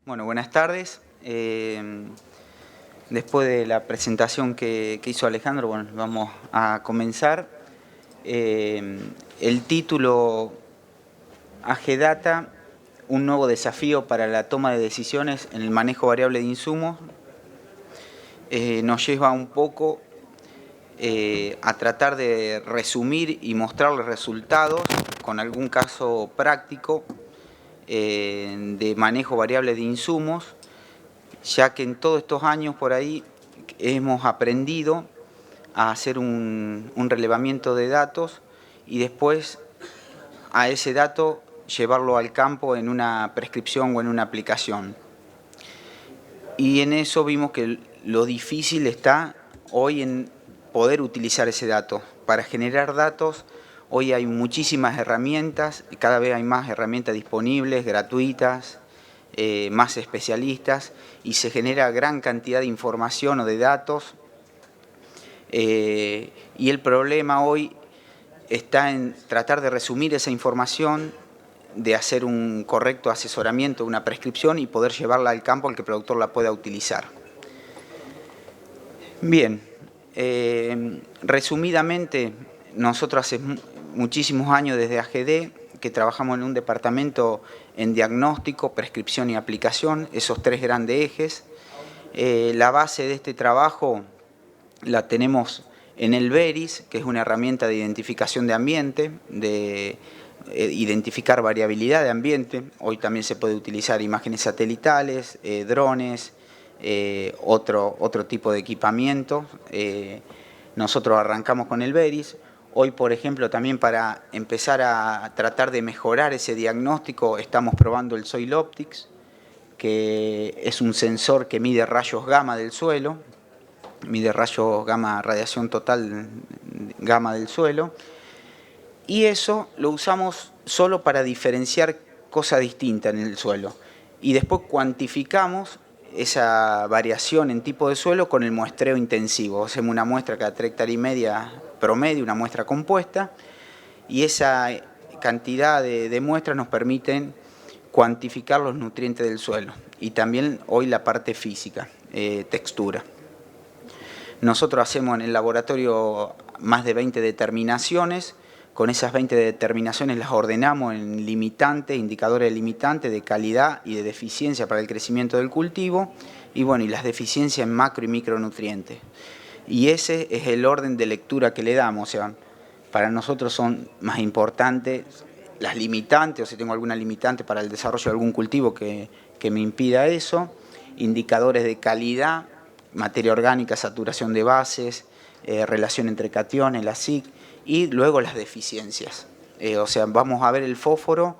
Bueno, buenas tardes. Después de la presentación que hizo Alejandro, bueno, vamos a comenzar. El título AGData, un nuevo desafío para la toma de decisiones en el manejo variable de insumos, nos lleva un poco a tratar de resumir y mostrar los resultados con algún caso práctico de manejo variable de insumos, ya que en todos estos años por ahí hemos aprendido a hacer un relevamiento de datos y después a ese dato llevarlo al campo en una prescripción o en una aplicación. Y en eso vimos que lo difícil está hoy en poder utilizar ese dato. Para generar datos, hoy hay muchísimas herramientas, cada vez hay más herramientas disponibles, gratuitas, más especialistas, y se genera gran cantidad de información o de datos. Y el problema hoy está en tratar de resumir esa información, de hacer un correcto asesoramiento, una prescripción y poder llevarla al campo al que el productor la pueda utilizar. Bien, resumidamente, nosotros hace muchísimos años desde AGD que trabajamos en un departamento en diagnóstico, prescripción y aplicación, esos tres grandes ejes. La base de este trabajo la tenemos en el Veris, que es una herramienta de identificación de ambiente, de identificar variabilidad de ambiente. Hoy también se puede utilizar imágenes satelitales, drones, otro tipo de equipamiento. Nosotros arrancamos con el Veris. Hoy, por ejemplo, también para empezar a tratar de mejorar ese diagnóstico, estamos probando el Soil Optics, que es un sensor que mide rayos gamma del suelo, mide rayos gamma, radiación total gamma del suelo, y eso lo usamos solo para diferenciar cosas distintas en el suelo. Y después cuantificamos esa variación en tipo de suelo con el muestreo intensivo. Hacemos una muestra cada 3,5 hectáreas promedio, una muestra compuesta, y esa cantidad de muestras nos permiten cuantificar los nutrientes del suelo y también hoy la parte física, textura. Nosotros hacemos en el laboratorio más de 20 determinaciones. Con esas 20 determinaciones las ordenamos en limitantes, indicadores limitantes de calidad y de deficiencia para el crecimiento del cultivo, y bueno, y las deficiencias en macro y micronutrientes. Y ese es el orden de lectura que le damos. O sea, para nosotros son más importantes las limitantes, o si tengo alguna limitante para el desarrollo de algún cultivo que me impida eso, indicadores de calidad, materia orgánica, saturación de bases, relación entre cationes, la SIC, y luego las deficiencias. O sea, vamos a ver el fósforo,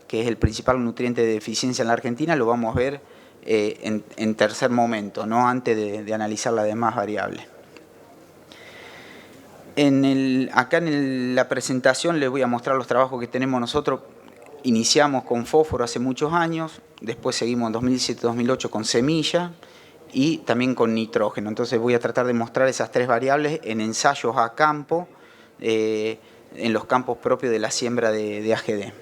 que es el principal nutriente de deficiencia en la Argentina, lo vamos a ver en tercer momento, no antes de analizar las demás variables. Acá en la presentación les voy a mostrar los trabajos que tenemos nosotros. Iniciamos con fósforo hace muchos años, después seguimos en 2007-2008 con semilla y también con nitrógeno. Entonces voy a tratar de mostrar esas tres variables en ensayos a campo, en los campos propios de la siembra de AGD.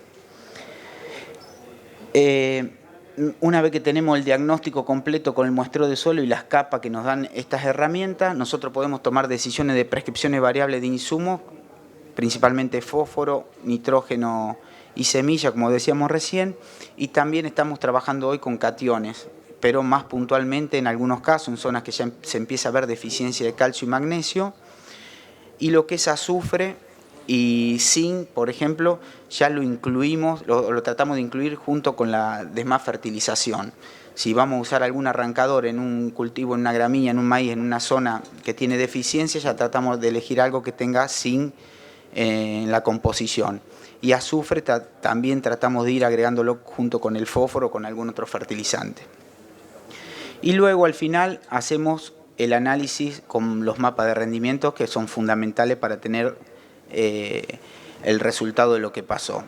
Una vez que tenemos el diagnóstico completo con el muestreo de suelo y las capas que nos dan estas herramientas, nosotros podemos tomar decisiones de prescripciones variables de insumos, principalmente fósforo, nitrógeno y semilla, como decíamos recién, y también estamos trabajando hoy con cationes, pero más puntualmente en algunos casos, en zonas que ya se empieza a ver deficiencia de calcio y magnesio, y lo que es azufre y zinc, por ejemplo, ya lo incluimos, lo tratamos de incluir junto con la desmafertilización. Si vamos a usar algún arrancador en un cultivo, en una gramínea, en un maíz, en una zona que tiene deficiencia, ya tratamos de elegir algo que tenga zinc en la composición. Y azufre también tratamos de ir agregándolo junto con el fósforo o con algún otro fertilizante. Y luego al final hacemos el análisis con los mapas de rendimiento, que son fundamentales para tener el resultado de lo que pasó.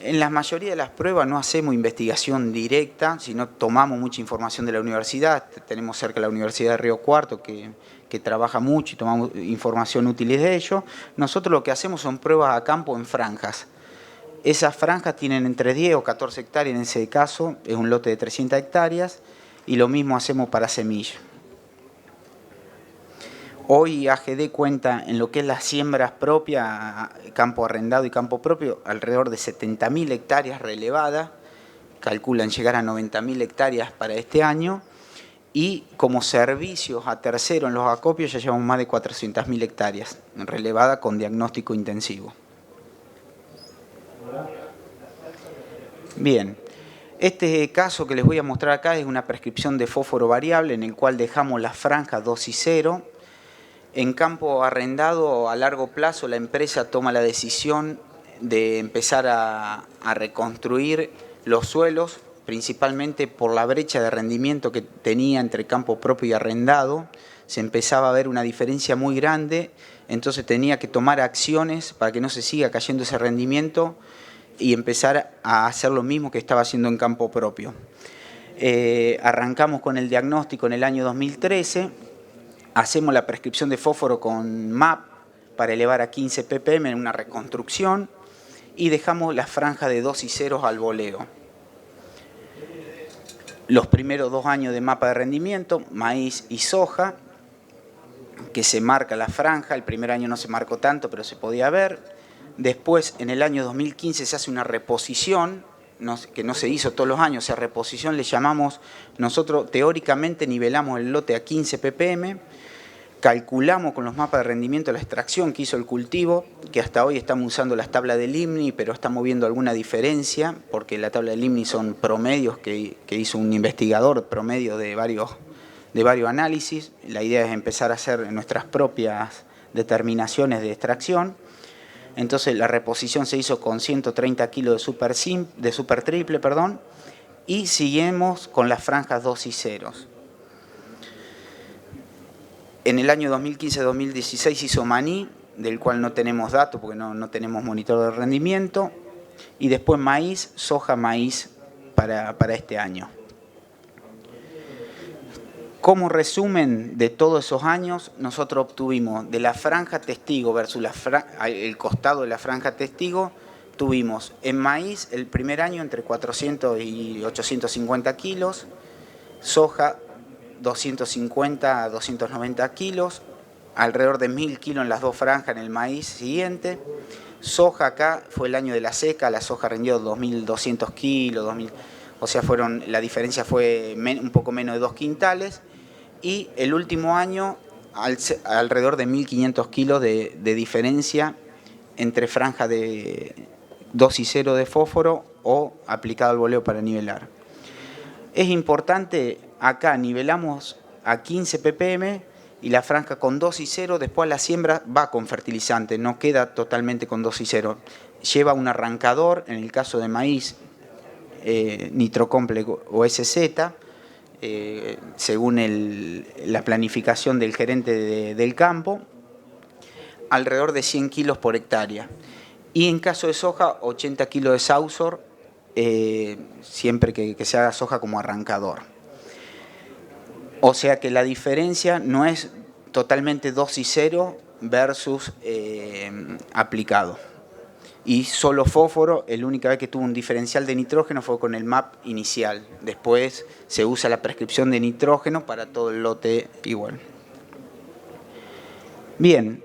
En la mayoría de las pruebas no hacemos investigación directa, sino tomamos mucha información de la universidad. Tenemos cerca la Universidad de Río Cuarto, que trabaja mucho y tomamos información útil de ello. Nosotros lo que hacemos son pruebas a campo en franjas. Esas franjas tienen entre 10 o 14 hectáreas en ese caso, es un lote de 300 hectáreas, y lo mismo hacemos para semilla. Hoy AGD cuenta en lo que es las siembras propias, campo arrendado y campo propio, alrededor de 70.000 hectáreas relevadas, calculan llegar a 90.000 hectáreas para este año, y como servicios a terceros en los acopios ya llevamos más de 400.000 hectáreas relevadas con diagnóstico intensivo. Bien, este caso que les voy a mostrar acá es una prescripción de fósforo variable en el cual dejamos las franjas 2 y 0. En campo arrendado a largo plazo la empresa toma la decisión de empezar a reconstruir los suelos, principalmente por la brecha de rendimiento que tenía entre campo propio y arrendado. Se empezaba a ver una diferencia muy grande, entonces tenía que tomar acciones para que no se siga cayendo ese rendimiento y empezar a hacer lo mismo que estaba haciendo en campo propio. Arrancamos con el diagnóstico en el año 2013, hacemos la prescripción de fósforo con MAP para elevar a 15 ppm en una reconstrucción y dejamos la franja de 2 y 0 al voleo. Los primeros 2 años de mapa de rendimiento, maíz y soja, que se marca la franja, el primer año no se marcó tanto, pero se podía ver. Después, en el año 2015, se hace una reposición, que no se hizo todos los años, o sea, reposición le llamamos, nosotros teóricamente nivelamos el lote a 15 ppm, calculamos con los mapas de rendimiento la extracción que hizo el cultivo, que hasta hoy estamos usando las tablas del IMNI, pero estamos viendo alguna diferencia, porque la tabla del IMNI son promedios que hizo un investigador, promedio de varios análisis. La idea es empezar a hacer nuestras propias determinaciones de extracción. Entonces la reposición se hizo con 130 kilos de super triple, y seguimos con las franjas 2 y 0. En el año 2015-2016 hizo maní, del cual no tenemos datos porque no tenemos monitor de rendimiento, y después maíz, soja, maíz para este año. Como resumen de todos esos años, nosotros obtuvimos de la franja testigo versus el costado de la franja testigo, tuvimos en maíz el primer año entre 400 y 850 kilos, soja 250 a 290 kilos, alrededor de 1.000 kilos en las dos franjas en el maíz siguiente. Soja acá fue el año de la seca, la soja rindió 2.200 kilos, o sea, la diferencia fue un poco menos de 2 quintales. Y el último año, alrededor de 1.500 kilos de diferencia entre franja de 2 y 0 de fósforo o aplicado al voleo para nivelar. Es importante, acá nivelamos a 15 ppm y la franja con 2 y 0, después la siembra va con fertilizante, no queda totalmente con 2 y 0. Lleva un arrancador, en el caso de maíz, Nitrocomplex o SZ, según la planificación del gerente del campo, alrededor de 100 kilos por hectárea. Y en caso de soja, 80 kilos de Sausor, siempre que se haga soja como arrancador. O sea que la diferencia no es totalmente 2 y 0 versus aplicado. Y solo fósforo, la única vez que tuvo un diferencial de nitrógeno fue con el MAP inicial. Después se usa la prescripción de nitrógeno para todo el lote igual. Bien,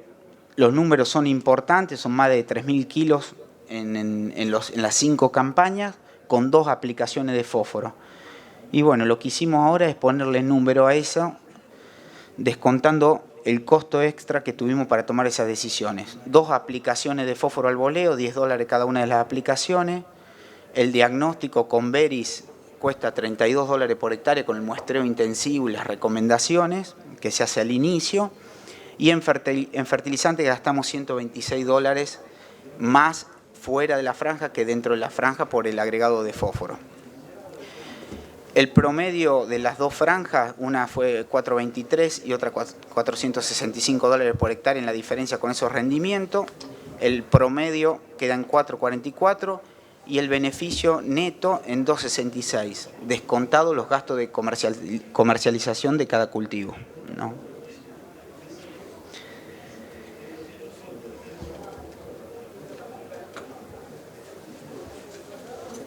los números son importantes, son más de 3.000 kilos en las 5 campañas con 2 aplicaciones de fósforo. Y bueno, lo que hicimos ahora es ponerle número a eso, descontando el costo extra que tuvimos para tomar esas decisiones. 2 aplicaciones de fósforo al voleo, $10 cada una de las aplicaciones. El diagnóstico con Veris cuesta $32 por hectárea con el muestreo intensivo y las recomendaciones que se hace al inicio. Y en fertilizante gastamos $126 más fuera de la franja que dentro de la franja por el agregado de fósforo. El promedio de las dos franjas, una fue 423 y otra $465 por hectárea en la diferencia con esos rendimientos. El promedio queda en 444 y el beneficio neto en 266, descontado los gastos de comercialización de cada cultivo, ¿no?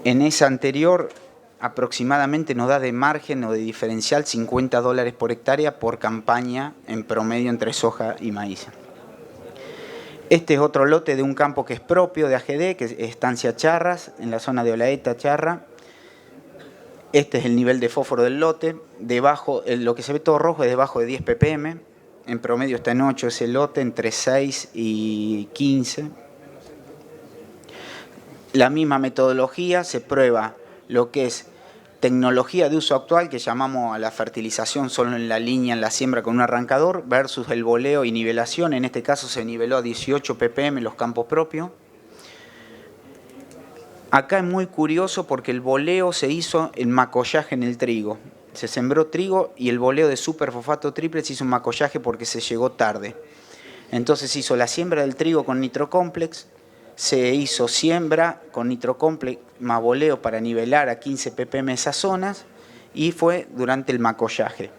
En esa anterior aproximadamente nos da de margen o de diferencial $50 por hectárea por campaña en promedio entre soja y maíz. Este es otro lote de un campo que es propio de AGD, que es Estancia Charras, en la zona de Olaeta, Charra. Este es el nivel de fósforo del lote. Debajo, lo que se ve todo rojo es debajo de 10 ppm. En promedio está en 8 ese lote, entre 6 y 15. La misma metodología, se prueba lo que es tecnología de uso actual, que llamamos a la fertilización solo en la línea, en la siembra con un arrancador, versus el boleo y nivelación. En este caso se niveló a 18 ppm en los campos propios. Acá es muy curioso porque el boleo se hizo en macollaje en el trigo. Se sembró trigo y el boleo de superfosfato triple se hizo en macollaje porque se llegó tarde. Entonces se hizo la siembra del trigo con nitrocomplex, se hizo siembra con nitrocomplex más boleo para nivelar a 15 ppm esas zonas y fue durante el macollaje.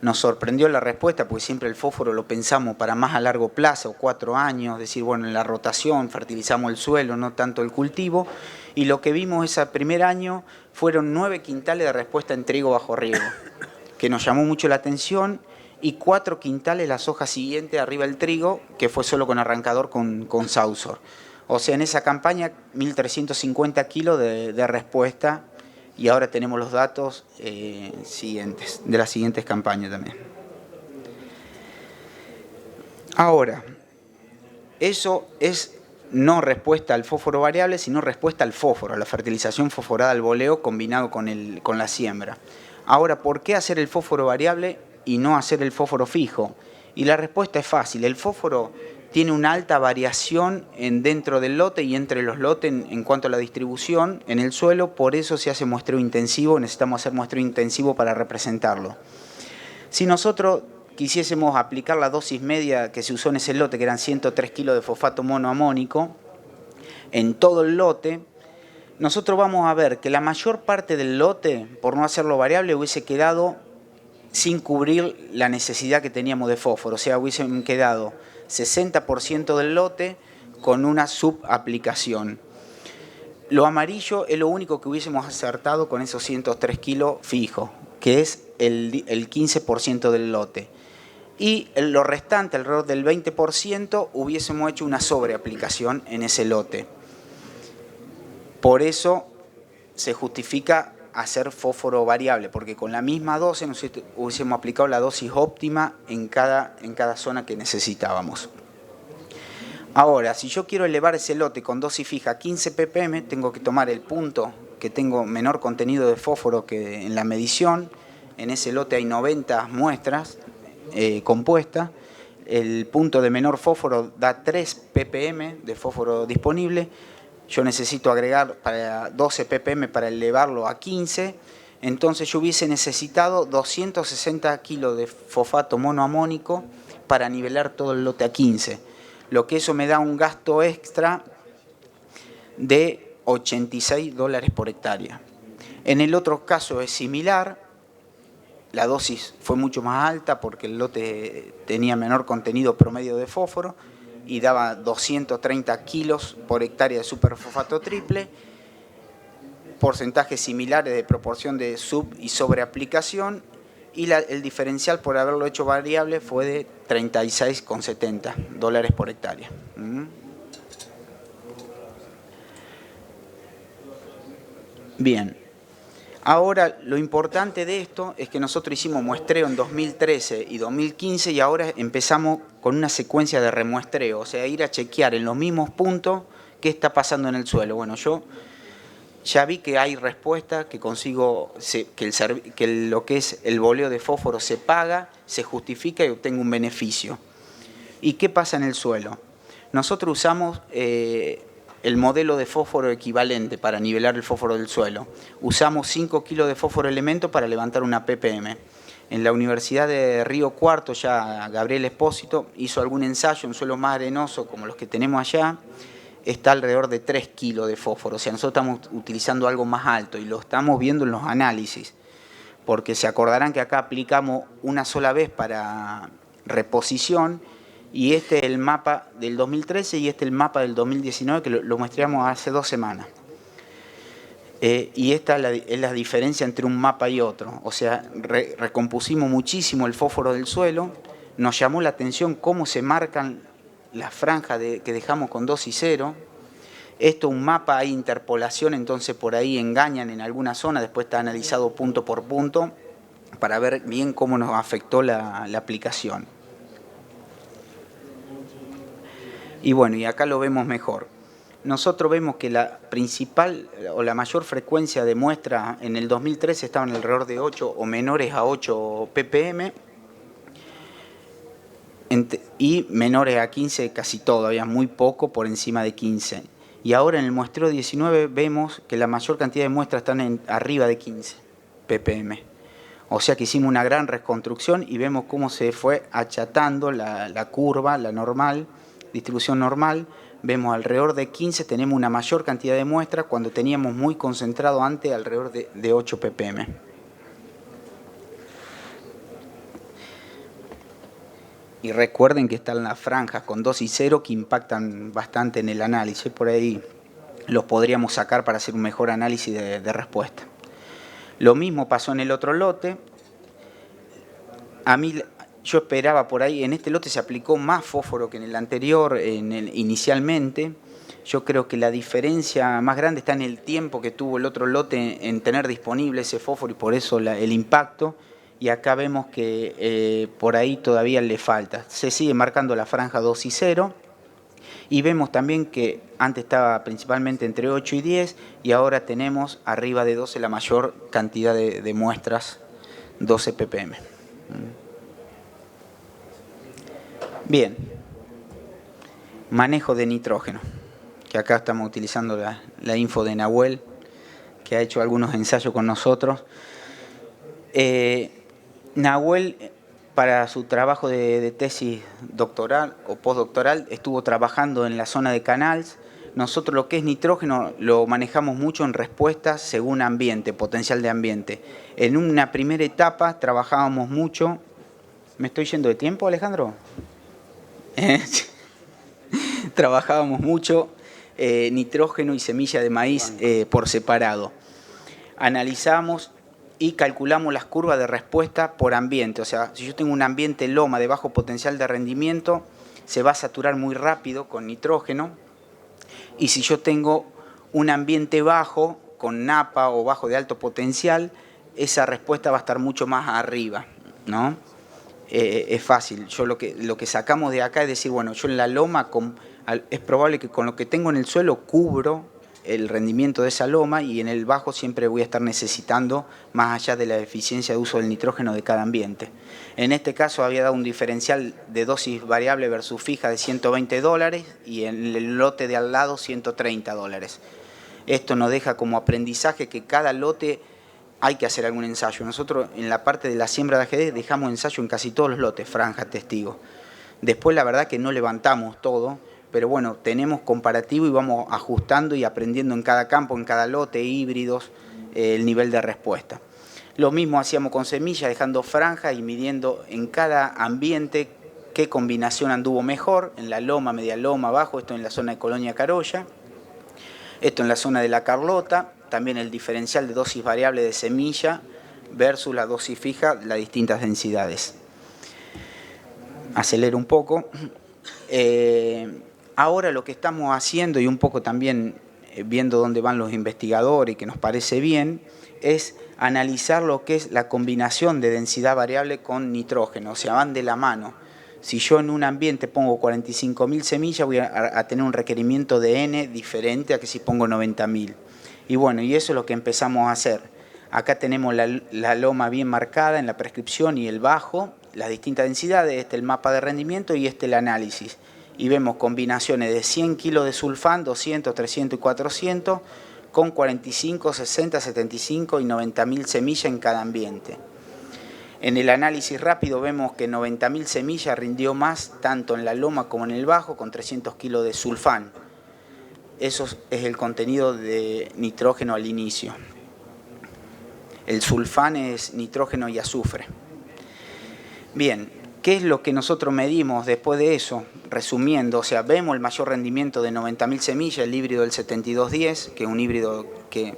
Nos sorprendió la respuesta porque siempre el fósforo lo pensamos para más a largo plazo, 4 años, es decir, bueno, en la rotación fertilizamos el suelo, no tanto el cultivo, y lo que vimos ese primer año fueron 9 quintales de respuesta en trigo bajo riego, que nos llamó mucho la atención, y 4 quintales la soja siguiente arriba del trigo, que fue solo con arrancador con Sausor. O sea, en esa campaña 1.350 kilos de respuesta, y ahora tenemos los datos siguientes, de las siguientes campañas también. Ahora, eso es no respuesta al fósforo variable, sino respuesta al fósforo, a la fertilización fosforada al boleo combinado con la siembra. Ahora, ¿por qué hacer el fósforo variable y no hacer el fósforo fijo? Y la respuesta es fácil. El fósforo tiene una alta variación dentro del lote y entre los lotes en cuanto a la distribución en el suelo, por eso se hace muestreo intensivo, necesitamos hacer muestreo intensivo para representarlo. Si nosotros quisiésemos aplicar la dosis media que se usó en ese lote, que eran 103 kilos de fosfato monoamónico, en todo el lote, nosotros vamos a ver que la mayor parte del lote, por no hacerlo variable, hubiese quedado sin cubrir la necesidad que teníamos de fósforo, o sea, hubiesen quedado 60% del lote con una subaplicación. Lo amarillo es lo único que hubiésemos acertado con esos 103 kilos fijos, que es el 15% del lote. Y lo restante, alrededor del 20%, hubiésemos hecho una sobreaplicación en ese lote. Por eso se justifica hacer fósforo variable, porque con la misma dosis nos hubiésemos aplicado la dosis óptima en cada zona que necesitábamos. Ahora, si yo quiero elevar ese lote con dosis fija a 15 ppm, tengo que tomar el punto que tengo menor contenido de fósforo que en la medición. En ese lote hay 90 muestras compuestas. El punto de menor fósforo da 3 ppm de fósforo disponible. Yo necesito agregar para 12 ppm para elevarlo a 15, entonces yo hubiese necesitado 260 kilos de fosfato monoamónico para nivelar todo el lote a 15, lo que eso me da un gasto extra de $86 por hectárea. En el otro caso es similar, la dosis fue mucho más alta porque el lote tenía menor contenido promedio de fósforo, y daba 230 kilos por hectárea de superfosfato triple, porcentajes similares de proporción de sub- y sobreaplicación, y el diferencial por haberlo hecho variable fue de $36,70 por hectárea. Bien. Ahora, lo importante de esto es que nosotros hicimos muestreo en 2013 y 2015 y ahora empezamos con una secuencia de remuestreo, o sea, ir a chequear en los mismos puntos qué está pasando en el suelo. Bueno, yo ya vi que hay respuesta, que consigo que lo que es el boleo de fósforo se paga, se justifica y obtengo un beneficio. ¿Y qué pasa en el suelo? Nosotros usamos el modelo de fósforo equivalente para nivelar el fósforo del suelo. Usamos 5 kilos de fósforo elemento para levantar una ppm. En la Universidad de Río Cuarto, ya Gabriel Espósito hizo algún ensayo en suelo más arenoso como los que tenemos allá, está alrededor de 3 kilos de fósforo. O sea, nosotros estamos utilizando algo más alto y lo estamos viendo en los análisis, porque se acordarán que acá aplicamos una sola vez para reposición, y este es el mapa del 2013 y este es el mapa del 2019 que lo muestreamos hace 2 semanas. Y esta es la diferencia entre un mapa y otro. O sea, recompusimos muchísimo el fósforo del suelo, nos llamó la atención cómo se marcan las franjas que dejamos con 2 y 0. Esto un mapa, hay interpolación, entonces por ahí engañan en alguna zona, después está analizado punto por punto para ver bien cómo nos afectó la aplicación. Y bueno, y acá lo vemos mejor. Nosotros vemos que la principal o la mayor frecuencia de muestra en el 2013 estaban alrededor de 8 o menores a 8 ppm y menores a 15 casi todo, había muy poco por encima de 15. Y ahora en el muestreo 19 vemos que la mayor cantidad de muestras están arriba de 15 ppm. O sea que hicimos una gran reconstrucción y vemos cómo se fue achatando la curva, la normal, distribución normal. Vemos alrededor de 15, tenemos una mayor cantidad de muestras cuando teníamos muy concentrado antes alrededor de 8 ppm. Y recuerden que están las franjas con 2 y 0 que impactan bastante en el análisis. Por ahí los podríamos sacar para hacer un mejor análisis de respuesta. Lo mismo pasó en el otro lote. A mí, yo esperaba por ahí, en este lote se aplicó más fósforo que en el anterior, inicialmente. Yo creo que la diferencia más grande está en el tiempo que tuvo el otro lote en tener disponible ese fósforo y por eso el impacto. Y acá vemos que por ahí todavía le falta. Se sigue marcando la franja 2 y 0. Y vemos también que antes estaba principalmente entre 8 y 10 y ahora tenemos arriba de 12 la mayor cantidad de muestras, 12 ppm. Bien, manejo de nitrógeno, que acá estamos utilizando la info de Nahuel, que ha hecho algunos ensayos con nosotros. Nahuel, para su trabajo de tesis doctoral o postdoctoral, estuvo trabajando en la zona de Canals. Nosotros lo que es nitrógeno lo manejamos mucho en respuestas según ambiente, potencial de ambiente. En una primera etapa trabajábamos mucho. ¿Me estoy yendo de tiempo, Alejandro? Trabajábamos mucho nitrógeno y semilla de maíz por separado. Analizamos y calculamos las curvas de respuesta por ambiente. O sea, si yo tengo un ambiente loma de bajo potencial de rendimiento, se va a saturar muy rápido con nitrógeno. Y si yo tengo un ambiente bajo, con napa o bajo de alto potencial, esa respuesta va a estar mucho más arriba, ¿no? Es fácil. Yo lo que sacamos de acá es decir, bueno, yo en la loma es probable que con lo que tengo en el suelo cubro el rendimiento de esa loma y en el bajo siempre voy a estar necesitando más allá de la eficiencia de uso del nitrógeno de cada ambiente. En este caso había dado un diferencial de dosis variable versus fija de $120 y en el lote de al lado $130. Esto nos deja como aprendizaje que cada lote hay que hacer algún ensayo. Nosotros en la parte de la siembra de AGD dejamos ensayo en casi todos los lotes, franja, testigo. Después la verdad que no levantamos todo, pero bueno, tenemos comparativo y vamos ajustando y aprendiendo en cada campo, en cada lote, híbridos, el nivel de respuesta. Lo mismo hacíamos con semillas, dejando franjas y midiendo en cada ambiente qué combinación anduvo mejor, en la loma, media loma, abajo, esto en la zona de Colonia Carolla, esto en la zona de La Carlota, también el diferencial de dosis variable de semilla versus la dosis fija, las distintas densidades. Acelero un poco. Ahora lo que estamos haciendo y un poco también viendo dónde van los investigadores y que nos parece bien, es analizar lo que es la combinación de densidad variable con nitrógeno, o sea, van de la mano. Si yo en un ambiente pongo 45.000 semillas, voy a tener un requerimiento de N diferente a que si pongo 90.000. Y bueno, y eso es lo que empezamos a hacer. Acá tenemos la loma bien marcada en la prescripción y el bajo, las distintas densidades, este es el mapa de rendimiento y este el análisis. Y vemos combinaciones de 100 kilos de sulfán, 200, 300 y 400, con 45, 60, 75 y 90.000 semillas en cada ambiente. En el análisis rápido vemos que 90.000 semillas rindió más tanto en la loma como en el bajo con 300 kilos de sulfán. Eso es el contenido de nitrógeno al inicio. El sulfán es nitrógeno y azufre. Bien, ¿qué es lo que nosotros medimos después de eso? Resumiendo, o sea, vemos el mayor rendimiento de 90.000 semillas, el híbrido del 7210, que es un híbrido que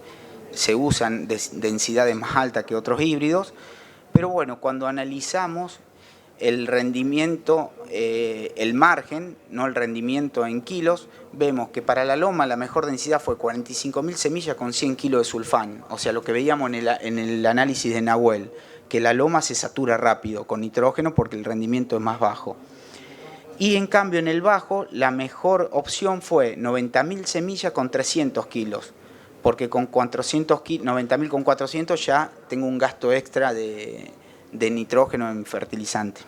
se usan densidades más altas que otros híbridos, pero bueno, cuando analizamos el rendimiento, el margen, no el rendimiento en kilos, vemos que para la loma la mejor densidad fue 45.000 semillas con 100 kilos de sulfán, o sea, lo que veíamos en el análisis de Nahuel, que la loma se satura rápido con nitrógeno porque el rendimiento es más bajo. Y en cambio en el bajo la mejor opción fue 90.000 semillas con 300 kilos, porque con 90.000 con 400 ya tengo un gasto extra de nitrógeno en fertilizante.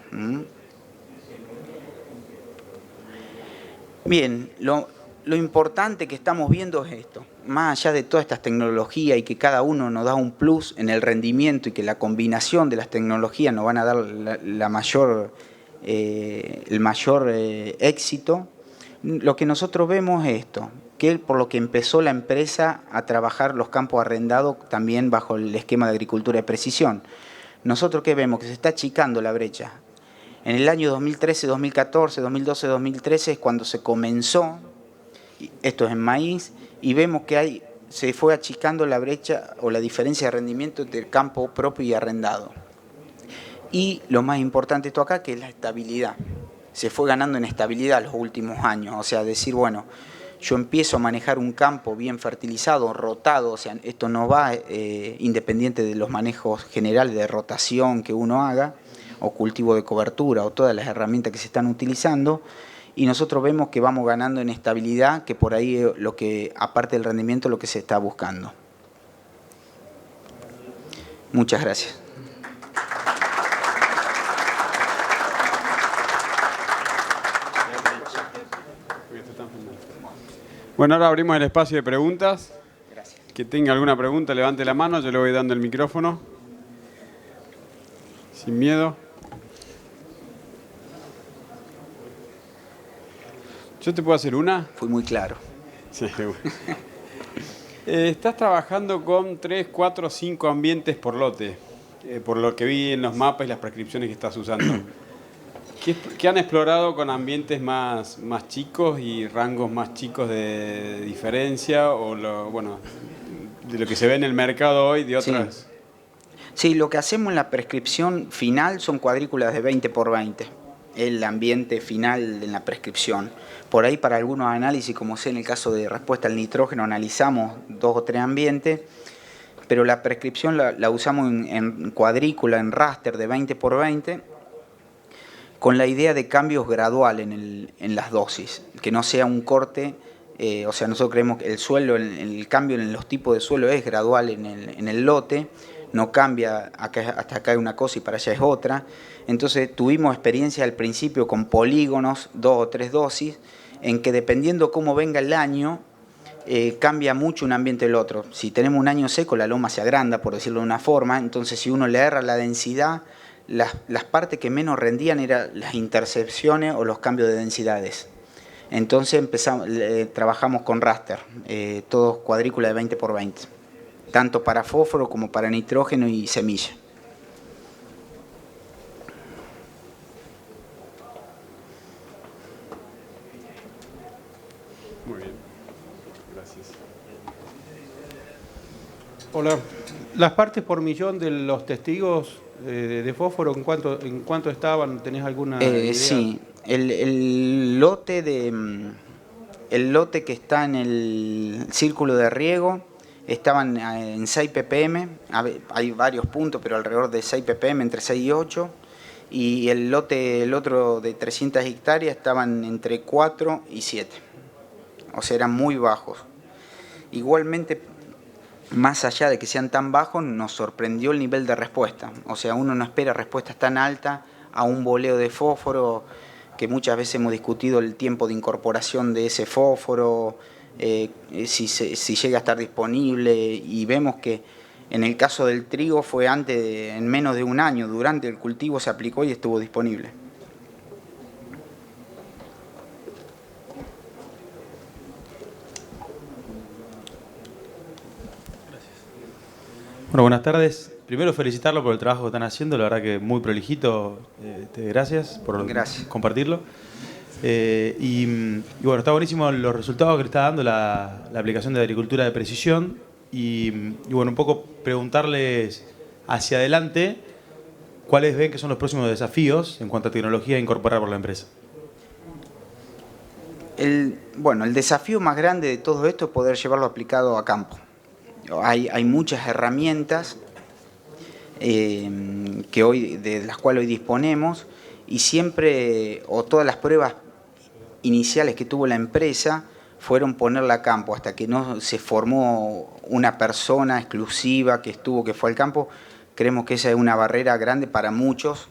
Bien, lo importante que estamos viendo es esto. Más allá de todas estas tecnologías y que cada uno nos da un plus en el rendimiento y que la combinación de las tecnologías nos van a dar el mayor éxito, lo que nosotros vemos es esto, que por lo que empezó la empresa a trabajar los campos arrendados también bajo el esquema de agricultura de precisión. Nosotros ¿qué vemos? Que se está achicando la brecha. En el año 2013, 2014, 2012, 2013 es cuando se comenzó, esto es en maíz, y vemos que se fue achicando la brecha o la diferencia de rendimiento entre el campo propio y arrendado. Y lo más importante de esto acá, que es la estabilidad. Se fue ganando en estabilidad los últimos años, o sea, decir, bueno, yo empiezo a manejar un campo bien fertilizado, rotado, o sea, esto no va independiente de los manejos generales de rotación que uno haga, o cultivo de cobertura, o todas las herramientas que se están utilizando, y nosotros vemos que vamos ganando en estabilidad, que por ahí lo que, aparte del rendimiento, lo que se está buscando. Muchas gracias. Bueno, ahora abrimos el espacio de preguntas. Gracias. Que tenga alguna pregunta, levante la mano, yo le voy dando el micrófono. Sin miedo. ¿Yo te puedo hacer una? Fui muy claro. Sí, bueno. Estás trabajando con 3, 4, 5 ambientes por lote, por lo que vi en los mapas y las prescripciones que estás usando. ¿Qué han explorado con ambientes más chicos y rangos más chicos de diferencia o de lo que se ve en el mercado hoy de otras? Sí, lo que hacemos en la prescripción final son cuadrículas de 20 por 20, el ambiente final en la prescripción. Por ahí para algunos análisis, como sé en el caso de respuesta al nitrógeno, analizamos 2 o 3 ambientes, pero la prescripción la usamos en cuadrícula, en raster de 20 por 20, con la idea de cambios graduales en las dosis, que no sea un corte, o sea, nosotros creemos que el suelo, el cambio en los tipos de suelo es gradual en el lote, no cambia hasta acá es una cosa y para allá es otra. Entonces tuvimos experiencia al principio con polígonos, 2 o 3 dosis, en que dependiendo cómo venga el año, cambia mucho un ambiente del otro. Si tenemos un año seco, la loma se agranda, por decirlo de una forma, entonces si uno le erra la densidad, las partes que menos rendían eran las intercepciones o los cambios de densidades. Entonces trabajamos con raster, todos cuadrículas de 20 por 20, tanto para fósforo como para nitrógeno y semilla. Muy bien, gracias. Hola, las partes por millón de los testigos de fósforo, ¿en cuánto estaban? ¿Tenés alguna idea? Sí, el lote que está en el círculo de riego estaban en 6 ppm, hay varios puntos, pero alrededor de 6 ppm, entre 6 y 8, y el otro de 300 hectáreas estaban entre 4 y 7, o sea, eran muy bajos. Igualmente, más allá de que sean tan bajos, nos sorprendió el nivel de respuesta. O sea, uno no espera respuestas tan altas a un boleo de fósforo, que muchas veces hemos discutido el tiempo de incorporación de ese fósforo, si llega a estar disponible, y vemos que en el caso del trigo fue en menos de un año, durante el cultivo se aplicó y estuvo disponible. Bueno, buenas tardes. Primero felicitarlo por el trabajo que están haciendo, la verdad que muy prolijito. Gracias por compartirlo. Y bueno, está buenísimo los resultados que le está dando la aplicación de agricultura de precisión. Y bueno, un poco preguntarles hacia adelante cuáles ven que son los próximos desafíos en cuanto a tecnología a incorporar por la empresa. Bueno, el desafío más grande de todo esto es poder llevarlo aplicado a campo. Hay muchas herramientas de las cuales hoy disponemos, y siempre, o todas las pruebas iniciales que tuvo la empresa fueron ponerla a campo, hasta que no se formó una persona exclusiva que fue al campo. Creemos que esa es una barrera grande para muchos,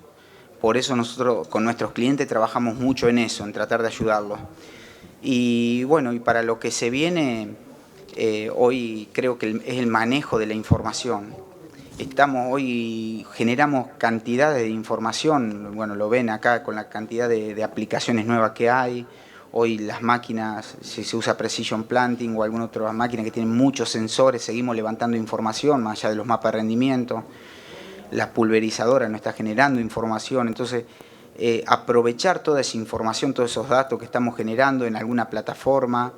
por eso nosotros con nuestros clientes trabajamos mucho en eso, en tratar de ayudarlos. Y bueno, y para lo que se viene, hoy creo que es el manejo de la información. Hoy generamos cantidades de información, bueno, lo ven acá con la cantidad de aplicaciones nuevas que hay. Hoy las máquinas, si se usa Precision Planting o alguna otra máquina que tiene muchos sensores, seguimos levantando información más allá de los mapas de rendimiento. La pulverizadora nos está generando información, entonces aprovechar toda esa información, todos esos datos que estamos generando en alguna plataforma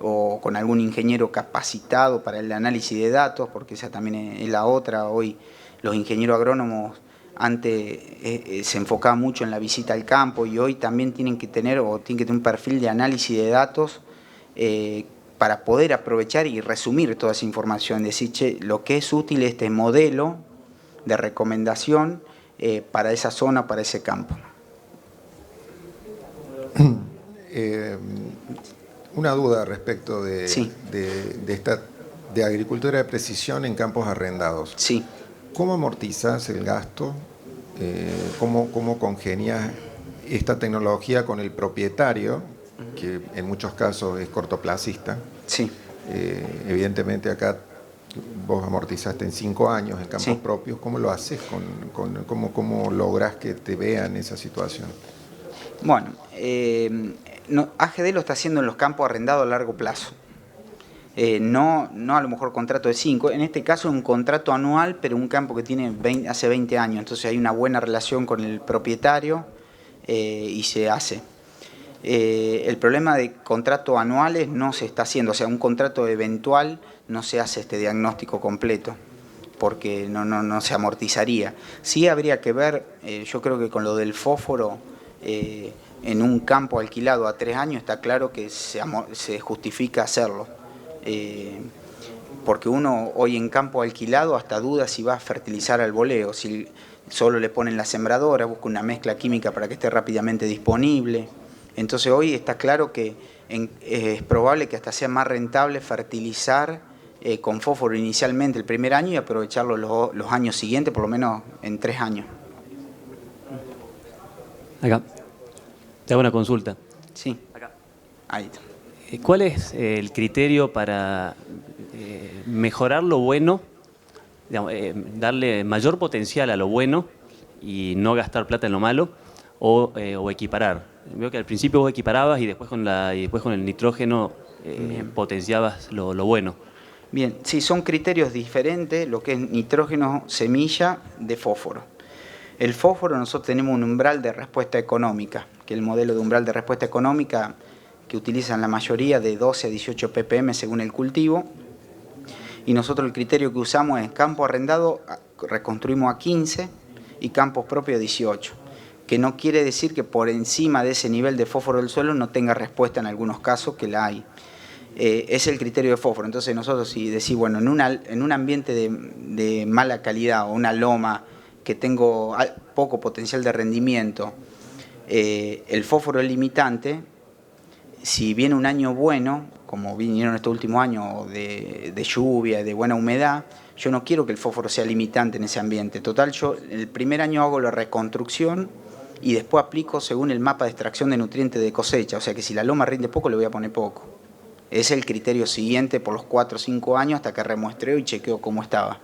o con algún ingeniero capacitado para el análisis de datos, porque esa también es la otra. Hoy los ingenieros agrónomos antes se enfocaban mucho en la visita al campo, y hoy también tienen que tener un perfil de análisis de datos para poder aprovechar y resumir toda esa información, decir, che, lo que es útil este modelo de recomendación para esa zona, para ese campo. Una duda respecto Sí. de agricultura de precisión en campos arrendados. Sí. ¿Cómo amortizas el gasto? ¿Cómo congenias esta tecnología con el propietario, que en muchos casos es cortoplacista? Sí. Evidentemente acá vos amortizaste en 5 años en campos propios. ¿Cómo lo haces? ¿Cómo logras que te vean esa situación? Bueno, AGD lo está haciendo en los campos arrendados a largo plazo. No a lo mejor contrato de 5, en este caso es un contrato anual, pero un campo que tiene hace 20 años, entonces hay una buena relación con el propietario y se hace. El problema de contratos anuales no se está haciendo, o sea, un contrato eventual no se hace este diagnóstico completo, porque no se amortizaría. Sí habría que ver, yo creo que con lo del fósforo, en un campo alquilado a 3 años está claro que se justifica hacerlo. Porque uno hoy en campo alquilado hasta duda si va a fertilizar al voleo, si solo le ponen la sembradora, busca una mezcla química para que esté rápidamente disponible. Entonces hoy está claro que es probable que hasta sea más rentable fertilizar con fósforo inicialmente el primer año y aprovecharlo los años siguientes, por lo menos en 3 años. Acá. Te hago una consulta. Sí. Acá. Ahí está. ¿Cuál es el criterio para mejorar lo bueno, digamos, darle mayor potencial a lo bueno y no gastar plata en lo malo, o equiparar? Veo que al principio vos equiparabas y después con el nitrógeno potenciabas lo bueno. Bien, sí, son criterios diferentes, lo que es nitrógeno, semilla, de fósforo. El fósforo, nosotros tenemos un umbral de respuesta económica, que el modelo de umbral de respuesta económica que utilizan la mayoría de 12 a 18 ppm según el cultivo, y nosotros el criterio que usamos es campo arrendado, reconstruimos a 15 y campos propios a 18, que no quiere decir que por encima de ese nivel de fósforo del suelo no tenga respuesta en algunos casos, que la hay. Es el criterio de fósforo. Entonces nosotros, si decís, bueno, en un ambiente de mala calidad o una loma que tengo poco potencial de rendimiento, el fósforo es limitante. Si viene un año bueno, como vinieron estos últimos años de lluvia y de buena humedad, yo no quiero que el fósforo sea limitante en ese ambiente. Total, yo el primer año hago la reconstrucción y después aplico según el mapa de extracción de nutrientes de cosecha. O sea que si la loma rinde poco, le voy a poner poco. Es el criterio siguiente por los 4 o 5 años hasta que remuestreo y chequeo cómo estaba.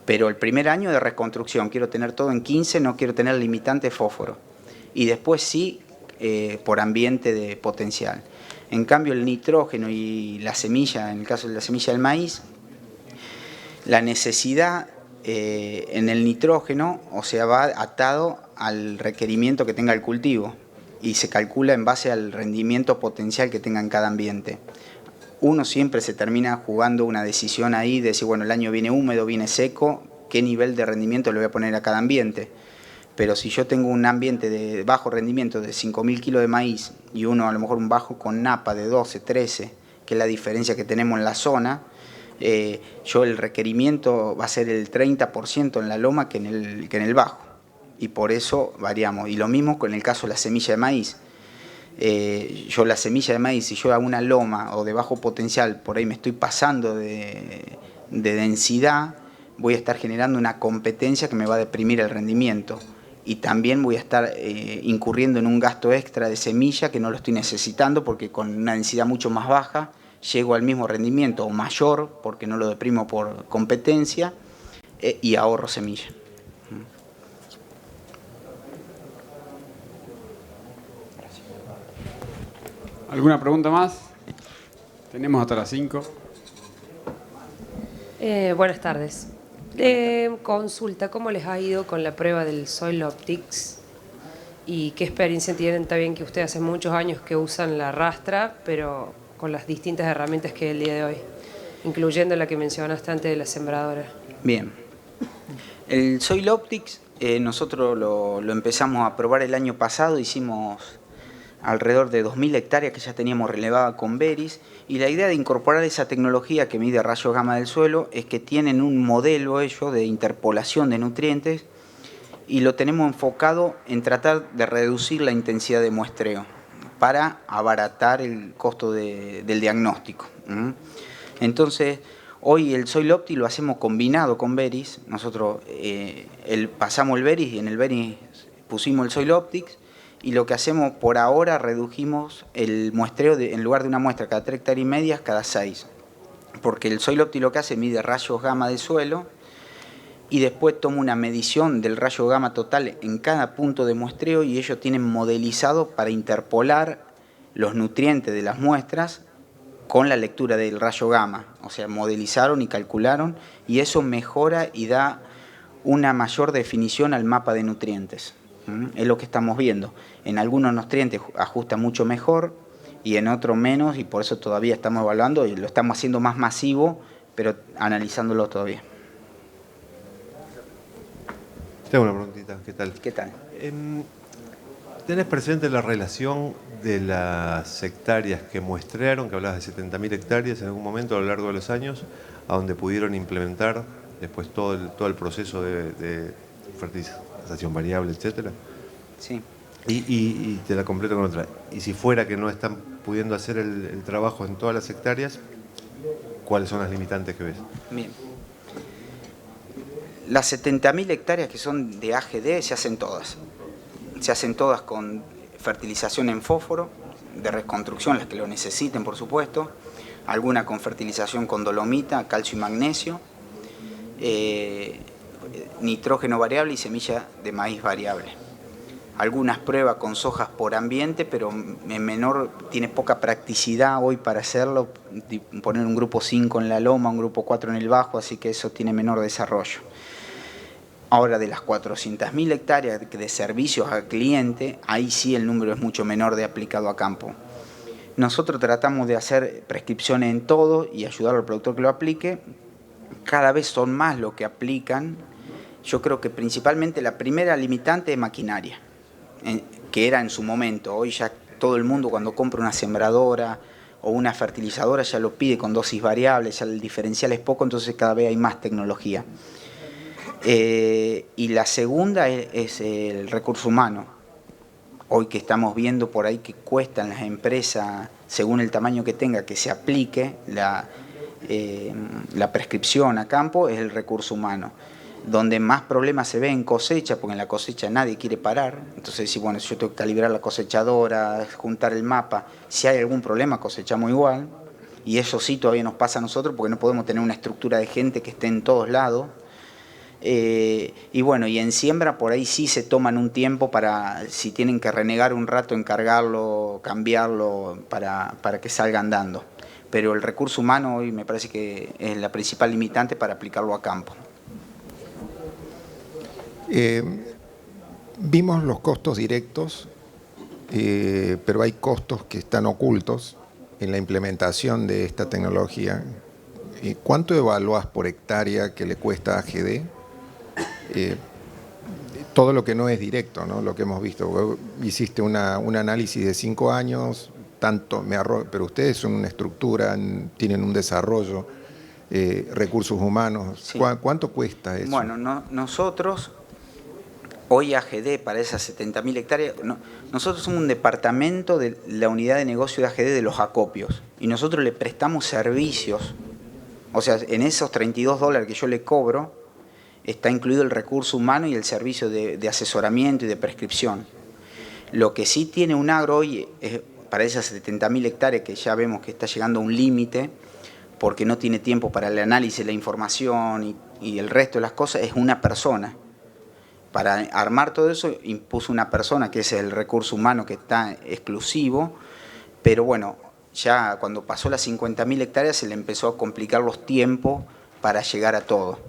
Pero el primer año de reconstrucción quiero tener todo en 15, no quiero tener limitante fósforo. Y después sí, por ambiente de potencial. En cambio, el nitrógeno y la semilla, en el caso de la semilla del maíz, la necesidad en el nitrógeno, o sea, va atado al requerimiento que tenga el cultivo y se calcula en base al rendimiento potencial que tenga en cada ambiente. uno siempre se termina jugando una decisión ahí de decir, bueno, el año viene húmedo, viene seco, ¿qué nivel de rendimiento le voy a poner a cada ambiente? Pero si yo tengo un ambiente de bajo rendimiento de 5.000 kilos de maíz y uno a lo mejor un bajo con napa de 12, 13, que es la diferencia que tenemos en la zona, yo el requerimiento va a ser el 30% en la loma que en el bajo. Y por eso variamos. Y lo mismo con el caso de la semilla de maíz. Yo la semilla de maíz, si yo hago una loma o de bajo potencial, por ahí me estoy pasando de densidad, voy a estar generando una competencia que me va a deprimir el rendimiento. Y también voy a estar incurriendo en un gasto extra de semilla que no lo estoy necesitando, porque con una densidad mucho más baja llego al mismo rendimiento o mayor, porque no lo deprimo por competencia, y ahorro semilla. ¿Alguna pregunta más? Tenemos hasta las 5. Buenas tardes. Consulta, ¿cómo les ha ido con la prueba del Soil Optics? ¿Y qué experiencia tienen? Está bien que ustedes hace muchos años que usan la rastra, pero con las distintas herramientas que hay el día de hoy, incluyendo la que mencionaste antes de la sembradora. Bien. El Soil Optics nosotros lo empezamos a probar el año pasado, hicimos alrededor de 2.000 hectáreas que ya teníamos relevada con Veris, y la idea de incorporar esa tecnología que mide rayos gamma del suelo es que tienen un modelo ellos de interpolación de nutrientes y lo tenemos enfocado en tratar de reducir la intensidad de muestreo para abaratar el costo del diagnóstico. Entonces, hoy el Soil Optics lo hacemos combinado con Veris. Nosotros pasamos el Veris y en el Veris pusimos el Soil Optics. Y lo que hacemos por ahora, redujimos el muestreo, en lugar de una muestra cada 3 hectáreas y media, cada 6. Porque el Soil Optics lo que hace mide rayos gamma del suelo y después toma una medición del rayo gamma total en cada punto de muestreo, y ellos tienen modelizado para interpolar los nutrientes de las muestras con la lectura del rayo gamma. O sea, modelizaron y calcularon, y eso mejora y da una mayor definición al mapa de nutrientes. Es lo que estamos viendo. En algunos nutrientes ajusta mucho mejor y en otros menos, y por eso todavía estamos evaluando y lo estamos haciendo más masivo, pero analizándolo todavía. Tengo una preguntita, ¿qué tal? ¿Qué tal? ¿Tenés presente la relación de las hectáreas que muestrearon, que hablabas de 70.000 hectáreas en algún momento a lo largo de los años, a donde pudieron implementar después todo el proceso de fertilización variable, etcétera? Sí. Y te la completo con otra. Y si fuera que no están pudiendo hacer el trabajo en todas las hectáreas, ¿cuáles son las limitantes que ves? Bien. Las 70.000 hectáreas que son de AGD se hacen todas. Se hacen todas con fertilización en fósforo, de reconstrucción, las que lo necesiten, por supuesto. Alguna con fertilización con dolomita, calcio y magnesio. Nitrógeno variable y semilla de maíz variable. Algunas pruebas con sojas por ambiente, pero en menor, tiene poca practicidad hoy para hacerlo, poner un grupo 5 en la loma, un grupo 4 en el bajo, así que eso tiene menor desarrollo. Ahora, de las 400.000 hectáreas de servicios al cliente, ahí sí el número es mucho menor de aplicado a campo. Nosotros tratamos de hacer prescripciones en todo y ayudar al productor que lo aplique. Cada vez son más los que aplican. Yo creo que principalmente la primera limitante es maquinaria, que era en su momento. Hoy ya todo el mundo cuando compra una sembradora o una fertilizadora ya lo pide con dosis variables, ya el diferencial es poco, entonces cada vez hay más tecnología. Y la segunda es el recurso humano. Hoy que estamos viendo por ahí que cuestan las empresas, según el tamaño que tenga, que se aplique la prescripción a campo, es el recurso humano. Donde más problemas se ve en cosecha, porque en la cosecha nadie quiere parar. Entonces, si bueno, si yo tengo que calibrar la cosechadora, juntar el mapa, si hay algún problema cosechamos igual. Y eso sí todavía nos pasa a nosotros, porque no podemos tener una estructura de gente que esté en todos lados. Y bueno, y en siembra por ahí sí se toman un tiempo para, si tienen que renegar un rato, encargarlo, cambiarlo para que salga andando. Pero el recurso humano hoy me parece que es la principal limitante para aplicarlo a campo. Vimos los costos directos, pero hay costos que están ocultos, en la implementación de esta tecnología, ¿cuánto evaluás por hectárea que le cuesta a AGD? Todo lo que no es directo, ¿no? Lo que hemos visto. Vos hiciste un análisis de 5 años, pero ustedes son una estructura, tienen un desarrollo, recursos humanos. Sí. ¿Cuánto cuesta eso? Bueno, nosotros, hoy AGD para esas 70.000 hectáreas, nosotros somos un departamento de la unidad de negocio de AGD de los acopios y nosotros le prestamos servicios. O sea, en esos $32 que yo le cobro, está incluido el recurso humano y el servicio de asesoramiento y de prescripción. Lo que sí tiene UNAGRO hoy es, para esas 70.000 hectáreas que ya vemos que está llegando a un límite, porque no tiene tiempo para el análisis, la información y el resto de las cosas, es una persona. Para armar todo eso impuso una persona, que es el recurso humano que está exclusivo, pero bueno, ya cuando pasó las 50.000 hectáreas se le empezó a complicar los tiempos para llegar a todo.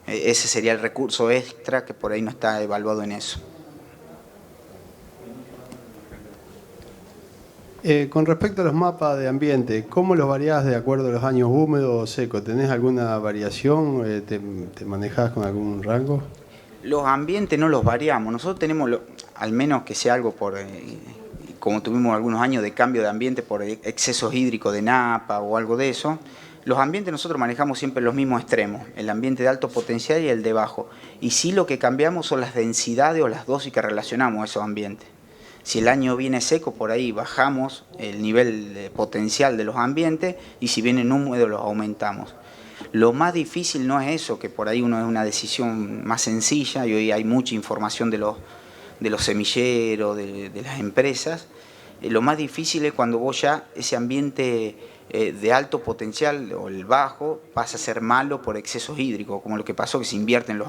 Ese sería el recurso extra que por ahí no está evaluado en eso. Con respecto a los mapas de ambiente, ¿cómo los variás de acuerdo a los años húmedos o secos? ¿Tenés alguna variación? ¿Te manejás con algún rango? Los ambientes no los variamos. Nosotros tenemos, al menos que sea algo por, como tuvimos algunos años de cambio de ambiente por excesos hídricos de napa o algo de eso, los ambientes nosotros manejamos siempre los mismos extremos, el ambiente de alto potencial y el de bajo. Y sí lo que cambiamos son las densidades o las dosis que relacionamos a esos ambientes. Si el año viene seco, por ahí bajamos el nivel potencial de los ambientes y si vienen húmedos los aumentamos. Lo más difícil no es eso, que por ahí uno es una decisión más sencilla y hoy hay mucha información de los semilleros, de las empresas. Lo más difícil es cuando vos ya ese ambiente de alto potencial o el bajo pasa a ser malo por excesos hídricos, como lo que pasó que se invierten los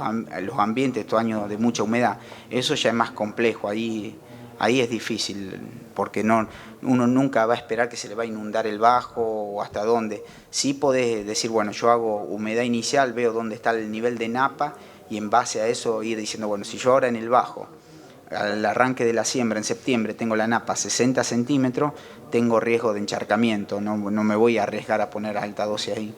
ambientes estos años de mucha humedad. Eso ya es más complejo, ahí es difícil, porque uno nunca va a esperar que se le va a inundar el bajo o hasta dónde. Sí podés decir, bueno, yo hago humedad inicial, veo dónde está el nivel de napa y en base a eso ir diciendo, bueno, si yo ahora en el bajo, al arranque de la siembra en septiembre, tengo la napa 60 centímetros, tengo riesgo de encharcamiento, no me voy a arriesgar a poner alta dosis ahí.